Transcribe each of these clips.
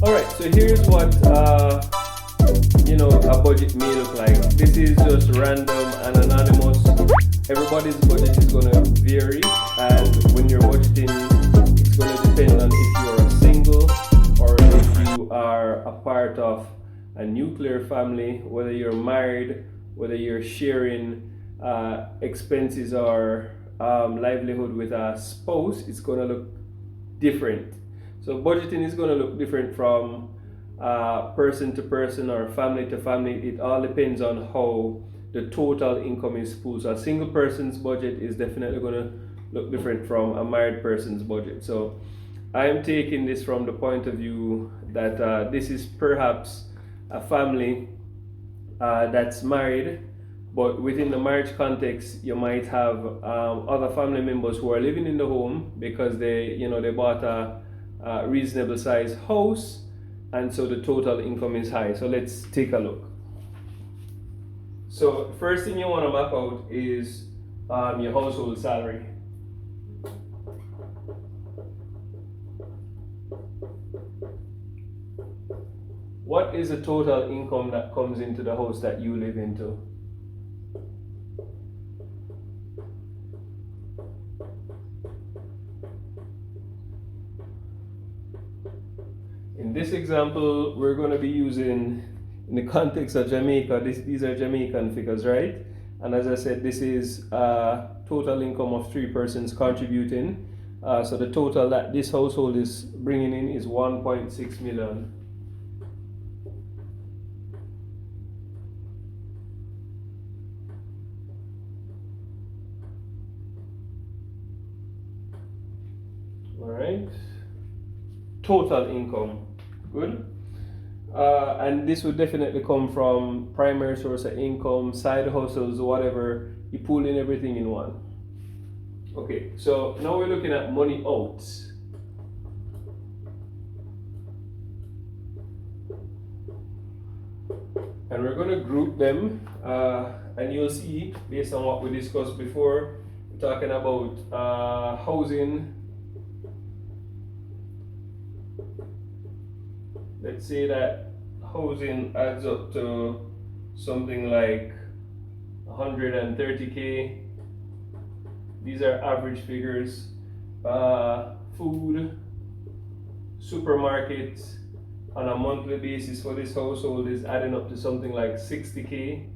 Alright, so here's what a budget may look like. This is just random and anonymous. Everybody's budget is going to vary, and when you're budgeting, it's going to depend on if you're a single or if you are a part of a nuclear family, whether you're married, whether you're sharing expenses or livelihood with a spouse. It's going to look different. So budgeting is going to look different from person to person or family to family. It all depends on how the total income is pooled. So a single person's budget is definitely going to look different from a married person's budget. So I am taking this from the point of view that this is perhaps a family that's married, but within the marriage context, you might have other family members who are living in the home because they bought a reasonable sized house, and so the total income is high. So let's take a look. So first thing you want to map out is your household salary. What is the total income that comes into the house that you live into? In this example, we're going to be using, in the context of Jamaica, these are Jamaican figures, right? And as I said, this is total income of 3 persons contributing. So the total that this household is bringing in is 1.6 million. All right. Total income. Good. And this would definitely come from primary source of income, side hustles, whatever. You pull in everything in one. Okay, so now we're looking at money out. And we're going to group them, and you'll see, based on what we discussed before, we're talking about housing. Let's say that housing adds up to something like 130K. These are average figures. Food, supermarkets on a monthly basis for this household is adding up to something like 60K.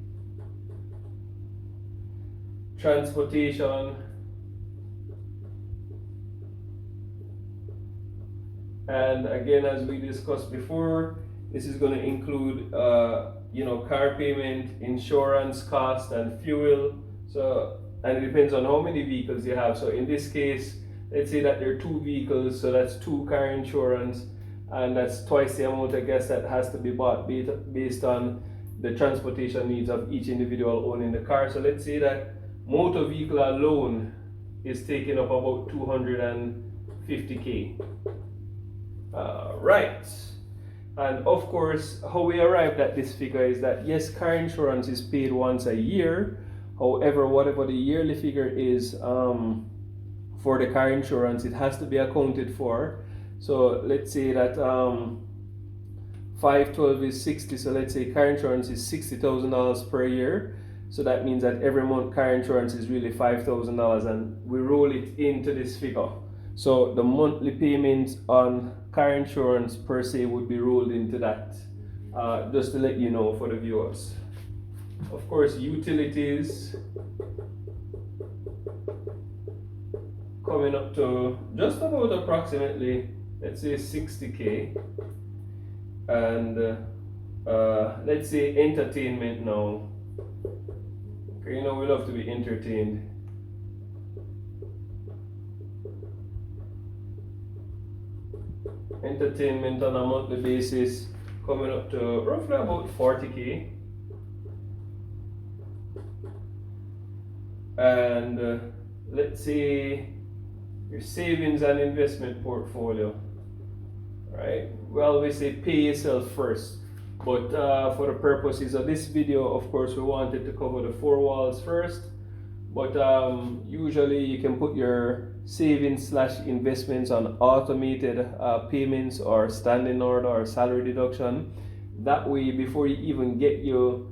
Transportation, and again, as we discussed before, this is going to include car payment, insurance cost, and fuel. So, and it depends on how many vehicles you have. So in this case, let's say that there are 2 vehicles, so that's 2 car insurance, and that's twice the amount, I guess, that has to be bought based on the transportation needs of each individual owning the car. So let's say that motor vehicle alone is taking up about 250K. Right. And of course, how we arrived at this figure is that yes, car insurance is paid once a year. However, whatever the yearly figure is for the car insurance, it has to be accounted for. So let's say that 512 is 60. So let's say car insurance is $60,000 per year. So that means that every month car insurance is really $5,000, and we roll it into this figure. So the monthly payments on car insurance per se would be rolled into that, just to let you know for the viewers. Of course, utilities coming up to just about approximately, let's say 60K. And let's say entertainment now. Okay, we love to be entertained. Entertainment on a monthly basis coming up to roughly about 40K. And let's say your savings and investment portfolio, right? Well, we say pay yourself first, but for the purposes of this video, of course, we wanted to cover the 4 walls first. But usually you can put your savings slash investments on automated payments or standing order or salary deduction. That way, before you even get your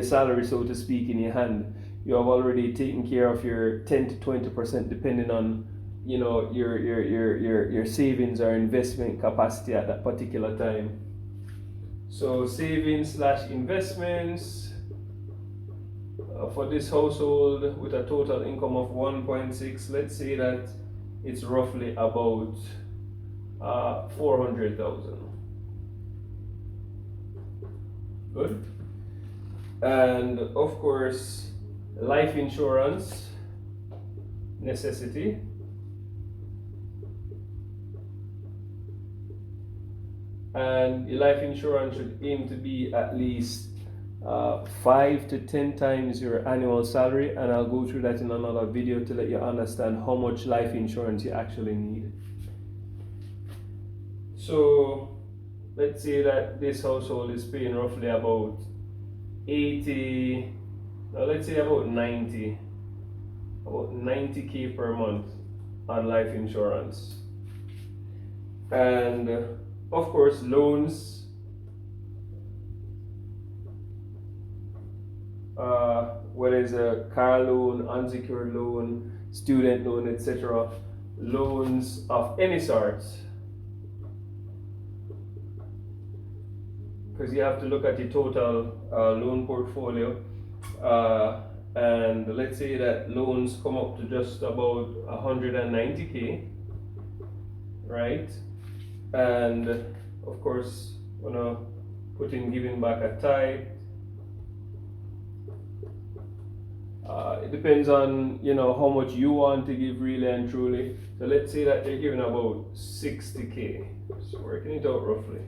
salary, so to speak, in your hand, you have already taken care of your 10 to 20%, depending on your savings or investment capacity at that particular time. So savings slash investments for this household with a total income of 1.6, let's say that it's roughly about 400,000. Good. And of course, life insurance necessity. And your life insurance should aim to be at least 5 to 10 times your annual salary, and I'll go through that in another video to let you understand how much life insurance you actually need. So let's say that this household is paying roughly about 80, let's say about 90K per month on life insurance. And of course, loans, whether it's a car loan, unsecured loan, student loan, etc., loans of any sort, because you have to look at your total loan portfolio, and let's say that loans come up to just about 190K, right? And of course, put in giving back a tithe. It depends on how much you want to give, really and truly. So let's say that they're giving about 60K, so working it out roughly.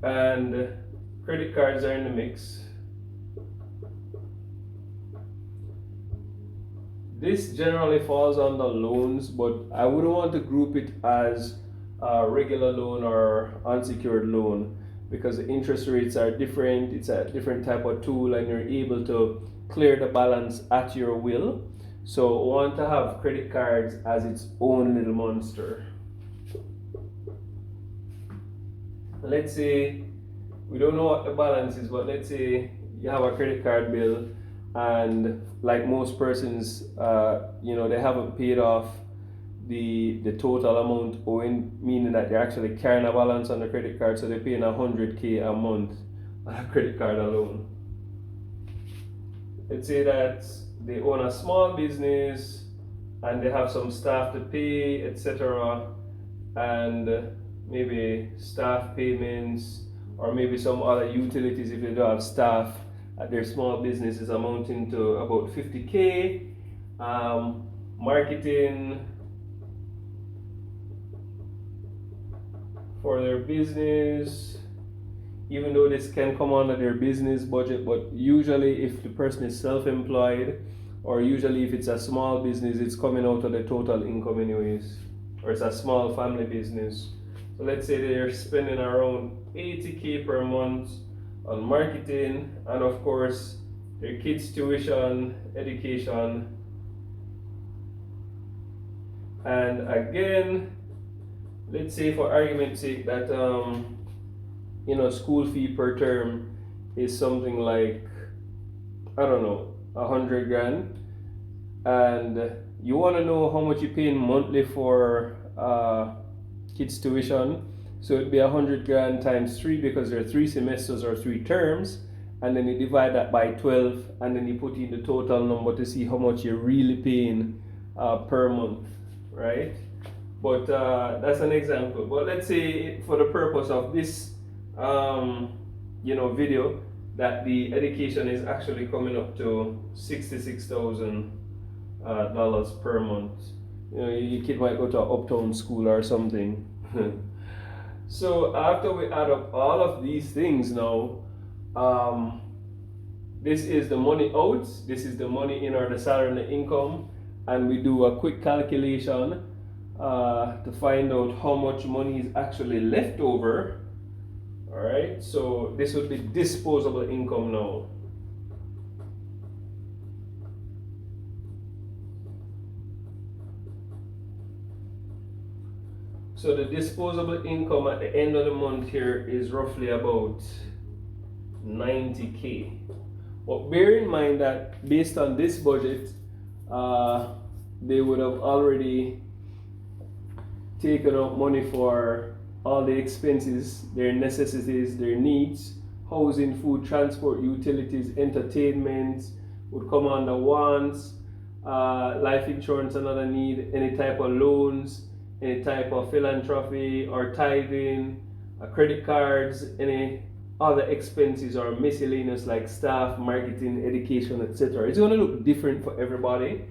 And credit cards are in the mix. This generally falls under loans, but I wouldn't want to group it as a regular loan or unsecured loan, because the interest rates are different. It's a different type of tool, and you're able to clear the balance at your will. So want to have credit cards as its own little monster. Let's say we don't know what the balance is, but let's say you have a credit card bill, and like most persons, they haven't paid off the total amount owing, meaning that they're actually carrying a balance on the credit card, so they're paying 100K a month on a credit card alone. Let's say that they own a small business and they have some staff to pay, etc., and maybe staff payments or maybe some other utilities if they don't have staff at their small business is amounting to about 50K. Marketing for their business, even though this can come under their business budget, but usually if the person is self-employed, or usually if it's a small business, it's coming out of the total income anyways, or it's a small family business. So let's say they're spending around 80K per month on marketing, and of course their kids' tuition, education, and again, let's say for argument's sake that school fee per term is something like, I don't know, 100 grand, and you want to know how much you're paying monthly for kids tuition. So it'd be 100 grand times 3, because there are 3 semesters or 3 terms, and then you divide that by 12, and then you put in the total number to see how much you're really paying per month, right? But that's an example. But let's say for the purpose of this video, that the education is actually coming up to $66,000 per month. Your kid might go to an uptown school or something. So after we add up all of these things now, this is the money out, this is the money in, or the salary and the income, and we do a quick calculation to find out how much money is actually left over. Alright, so this would be disposable income now. So the disposable income at the end of the month here is roughly about 90K. But bear in mind that based on this budget, they would have already taken out money for all the expenses, their necessities, their needs, housing, food, transport, utilities, entertainment would come under wants, life insurance, another need, any type of loans, any type of philanthropy or tithing, credit cards, any other expenses or miscellaneous like staff, marketing, education, etc. It's going to look different for everybody.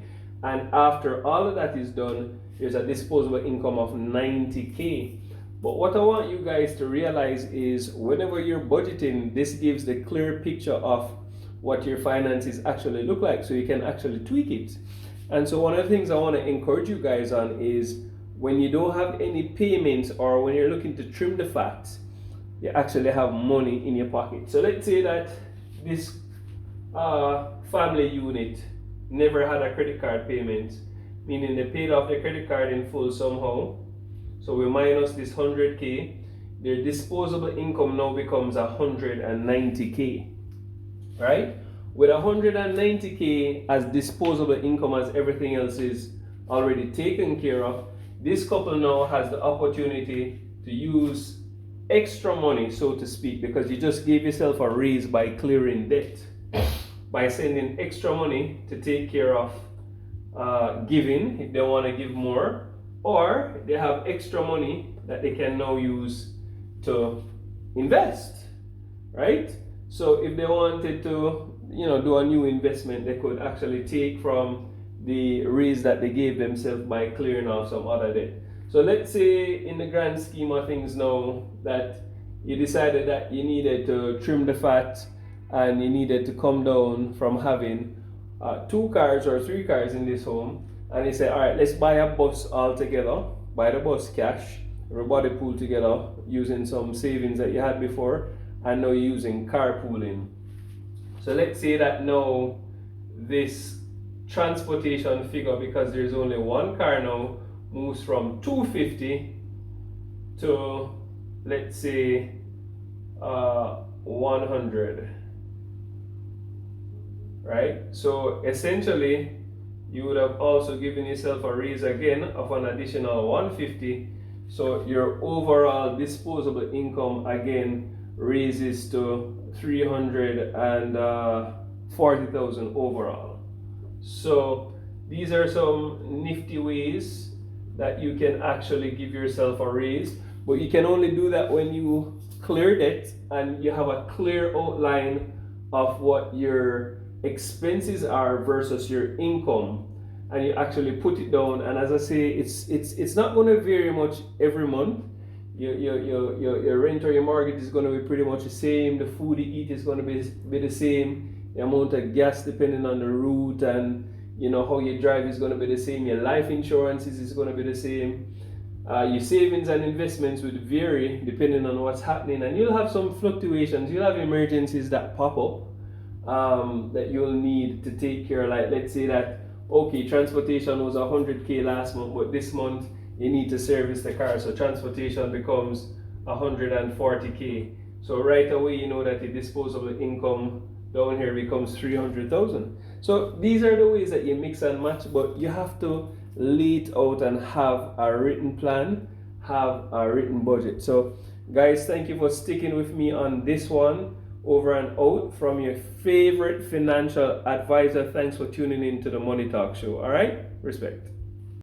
And after all of that is done, there's a disposable income of 90K. But what I want you guys to realize is whenever you're budgeting, this gives the clear picture of what your finances actually look like, so you can actually tweak it. And so one of the things I want to encourage you guys on is when you don't have any payments or when you're looking to trim the fat, you actually have money in your pocket. So let's say that this family unit never had a credit card payment, meaning they paid off the credit card in full somehow. So we minus this 100K, their disposable income now becomes 190K, right? With 190K as disposable income, as everything else is already taken care of, this couple now has the opportunity to use extra money, so to speak, because you just gave yourself a raise by clearing debt, by sending extra money to take care of giving if they want to give more, or they have extra money that they can now use to invest, right? So if they wanted to, do a new investment, they could actually take from the raise that they gave themselves by clearing off some other debt. So let's say in the grand scheme of things now that you decided that you needed to trim the fat and you needed to come down from having 2 cars or 3 cars in this home, and you say, all right, let's buy a bus all together, buy the bus cash, everybody pool together using some savings that you had before, and now you're using carpooling. So let's say that now this transportation figure, because there's only 1 car now, moves from 250 to, let's say, 100, right? So essentially you would have also given yourself a raise again of an additional 150, so your overall disposable income again raises to 340,000 overall. So these are some nifty ways that you can actually give yourself a raise, but you can only do that when you clear debt and you have a clear outline of what your expenses are versus your income, and you actually put it down. And as I say, it's not going to vary much every month. Your rent or your mortgage is going to be pretty much the same. The food you eat is going to be the same. The amount of gas depending on the route and how you drive is going to be the same. Your life insurances is going to be the same. Your savings and investments would vary depending on what's happening, and you'll have some fluctuations. You'll have emergencies that pop up that you'll need to take care of. Like let's say that, okay, transportation was 100K last month, but this month you need to service the car, so transportation becomes 140K. So right away you know that the disposable income down here becomes 300,000. So these are the ways that you mix and match, but you have to lay it out and have a written plan, have a written budget. So guys, thank you for sticking with me on this one. Over and out from your favorite financial advisor. Thanks for tuning in to the Money Talk Show. All right, respect.